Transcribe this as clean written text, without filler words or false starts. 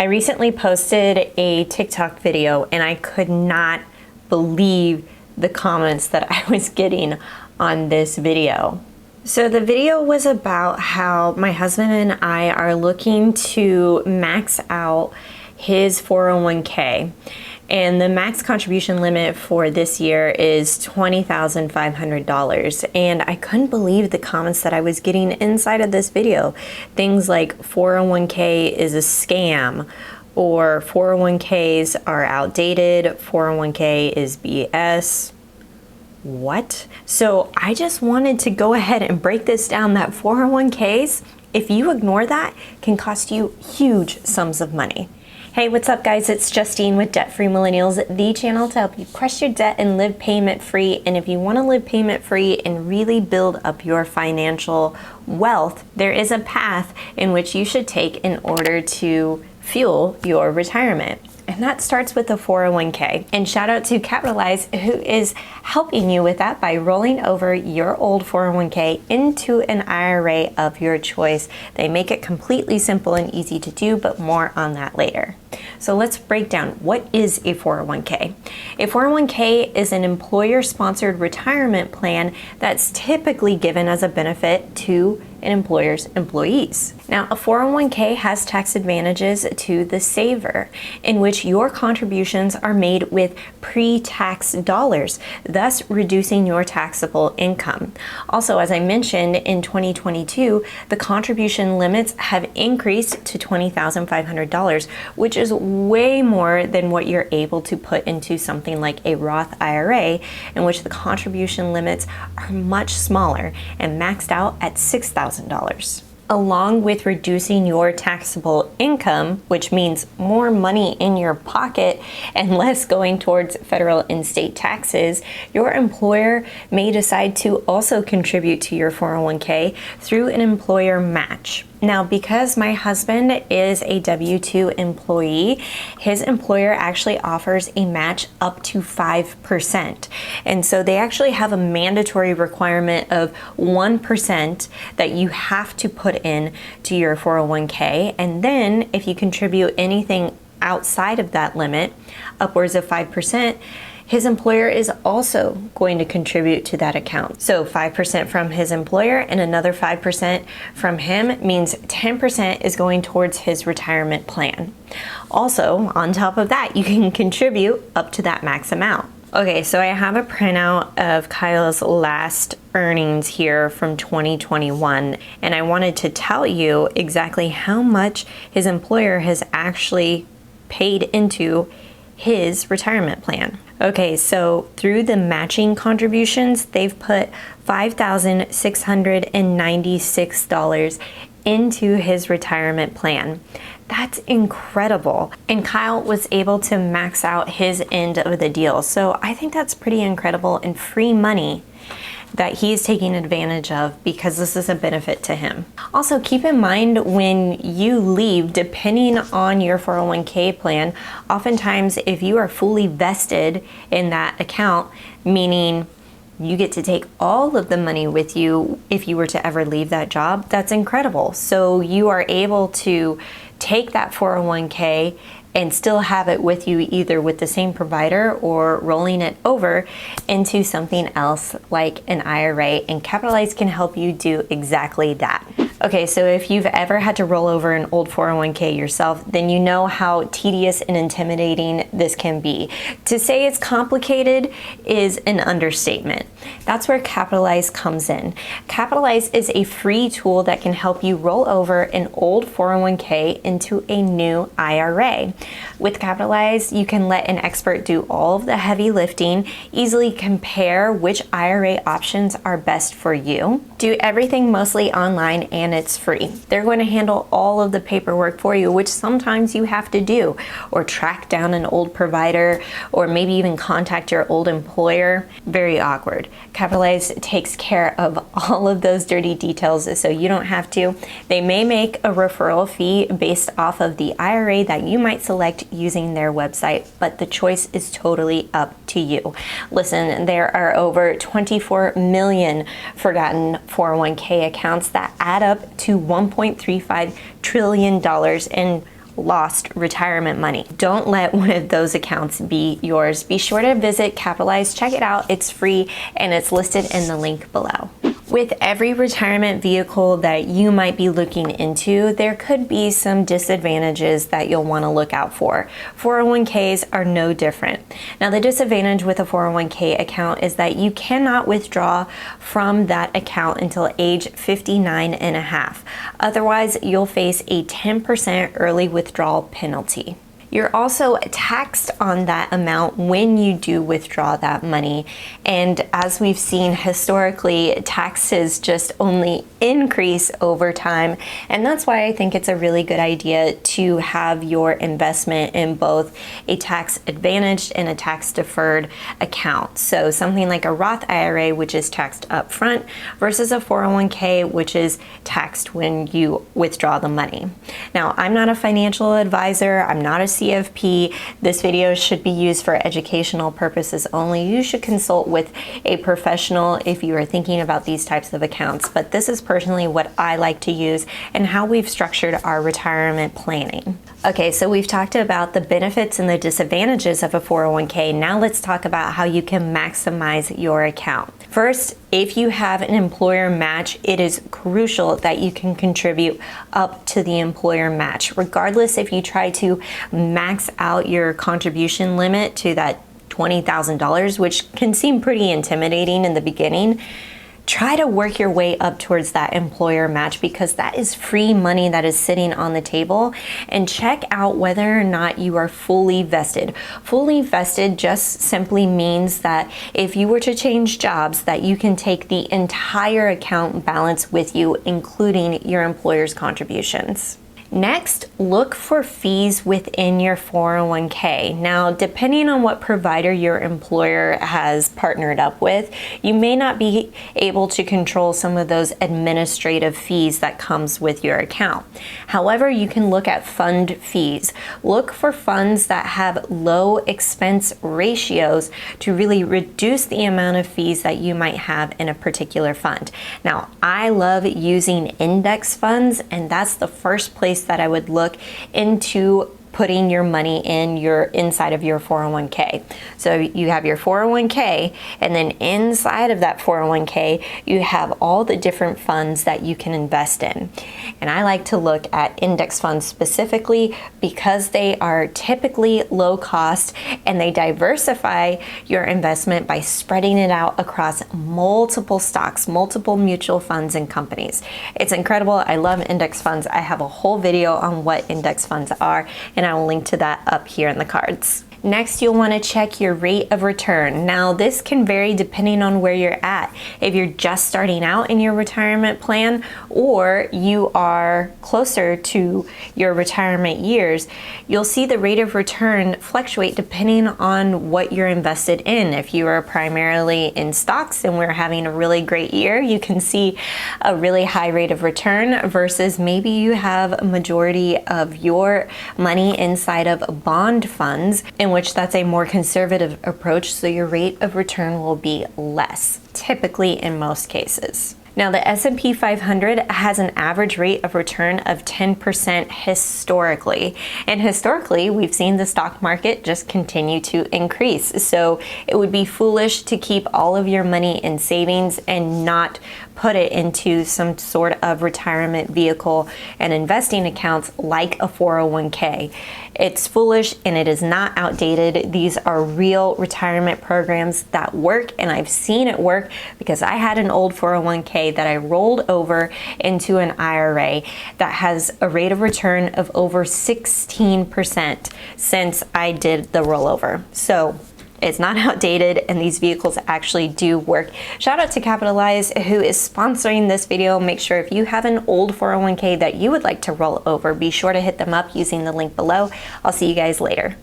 I recently posted a TikTok video and I could not believe the comments that I was getting on this video. So the video was about how my husband and I are looking to max out his 401k. And the max contribution limit for this year is $20,500. And I couldn't believe the comments that I was getting inside of this video. Things like 401k is a scam, or 401ks are outdated, 401k is BS. What? So I just wanted to go ahead and break this down, that 401ks, if you ignore that, can cost you huge sums of money. Hey, what's up guys? It's Justine with Debt Free Millennials, the channel to help you crush your debt and live payment free. And if you want to live payment free and really build up your financial wealth, there is a path in which you should take in order to fuel your retirement. And that starts with the 401k. And shout out to Capitalize, who is helping you with that by rolling over your old 401k into an IRA of your choice. They make it completely simple and easy to do, but more on that later. So let's break down, what is a 401k? A 401k is an employer-sponsored retirement plan that's typically given as a benefit to an employer's employees. Now, a 401k has tax advantages to the saver, in which your contributions are made with pre-tax dollars, thus reducing your taxable income. Also, as I mentioned, in 2022, the contribution limits have increased to $20,500, which is way more than what you're able to put into something like a Roth IRA, in which the contribution limits are much smaller and maxed out at $6,000. Along with reducing your taxable income, which means more money in your pocket and less going towards federal and state taxes, your employer may decide to also contribute to your 401k through an employer match. Now, because my husband is a W-2 employee, his employer actually offers a match up to 5%. And so they actually have a mandatory requirement of 1% that you have to put in to your 401k. And then if you contribute anything outside of that limit, upwards of 5%, his employer is also going to contribute to that account. So 5% from his employer and another 5% from him means 10% is going towards his retirement plan. Also, on top of that, you can contribute up to that max amount. Okay, so I have a printout of Kyle's last earnings here from 2021, and I wanted to tell you exactly how much his employer has actually paid into his retirement plan. Okay, so through the matching contributions, they've put $5,696 into his retirement plan. That's incredible. And Kyle was able to max out his end of the deal. So I think that's pretty incredible and free money that he's taking advantage of, because this is a benefit to him. Also, keep in mind when you leave, depending on your 401k plan, oftentimes if you are fully vested in that account, meaning you get to take all of the money with you if you were to ever leave that job, that's incredible. So you are able to take that 401k and still have it with you, either with the same provider or rolling it over into something else like an IRA, and Capitalize can help you do exactly that. Okay, so if you've ever had to roll over an old 401k yourself, then you know how tedious and intimidating this can be. To say it's complicated is an understatement. That's where Capitalize comes in. Capitalize is a free tool that can help you roll over an old 401k into a new IRA. With Capitalize, you can let an expert do all of the heavy lifting, easily compare which IRA options are best for you, do everything mostly online, and it's free. They're going to handle all of the paperwork for you, which sometimes you have to do, or track down an old provider, or maybe even contact your old employer. Very awkward. Capitalize takes care of all of those dirty details, so you don't have to. They may make a referral fee based off of the IRA that you might select using their website, but the choice is totally up to you. Listen, there are over 24 million forgotten 401k accounts that add up to $1.35 trillion, and lost retirement money. Don't let one of those accounts be yours. Be sure to visit Capitalize, check it out, it's free, and it's listed in the link below. With every retirement vehicle that you might be looking into, there could be some disadvantages that you'll want to look out for. 401ks are no different. Now, the disadvantage with a 401k account is that you cannot withdraw from that account until age 59 and a half. Otherwise, you'll face a 10% early withdrawal penalty. You're also taxed on that amount when you do withdraw that money. And as we've seen historically, taxes just only increase over time. And that's why I think it's a really good idea to have your investment in both a tax advantaged and a tax deferred account. So something like a Roth IRA, which is taxed up front, versus a 401k, which is taxed when you withdraw the money. Now, I'm not a financial advisor. I'm not a CFP. This video should be used for educational purposes only. You should consult with a professional if you are thinking about these types of accounts, but this is personally what I like to use and how we've structured our retirement planning. Okay, so we've talked about the benefits and the disadvantages of a 401k. Now let's talk about how you can maximize your account. First, if you have an employer match, it is crucial that you can contribute up to the employer match. Regardless if you try to max out your contribution limit to that $20,000, which can seem pretty intimidating in the beginning, try to work your way up towards that employer match, because that is free money that is sitting on the table. And check out whether or not you are fully vested. Fully vested just simply means that if you were to change jobs, that you can take the entire account balance with you, including your employer's contributions. Next, look for fees within your 401k. Now, depending on what provider your employer has partnered up with, you may not be able to control some of those administrative fees that comes with your account. However, you can look at fund fees. Look for funds that have low expense ratios to really reduce the amount of fees that you might have in a particular fund. Now, I love using index funds, and that's the first place that I would look into putting your money in inside of your 401k. So you have your 401k, and then inside of that 401k, you have all the different funds that you can invest in. And I like to look at index funds specifically because they are typically low cost and they diversify your investment by spreading it out across multiple stocks, multiple mutual funds and companies. It's incredible. I love index funds. I have a whole video on what index funds are, and I will link to that up here in the cards. Next, you'll want to check your rate of return. Now, this can vary depending on where you're at. If you're just starting out in your retirement plan, or you are closer to your retirement years, you'll see the rate of return fluctuate depending on what you're invested in. If you are primarily in stocks and we're having a really great year, you can see a really high rate of return, versus maybe you have a majority of your money inside of bond funds, in which that's a more conservative approach, so your rate of return will be less, typically in most cases. Now, the S&P 500 has an average rate of return of 10% historically. And historically, we've seen the stock market just continue to increase. So it would be foolish to keep all of your money in savings and not put it into some sort of retirement vehicle and investing accounts like a 401k. It's foolish and it is not outdated. These are real retirement programs that work, and I've seen it work because I had an old 401k that I rolled over into an IRA that has a rate of return of over 16% since I did the rollover. So it's not outdated, and these vehicles actually do work. Shout out to Capitalize, who is sponsoring this video. Make sure if you have an old 401k that you would like to roll over, be sure to hit them up using the link below. I'll see you guys later.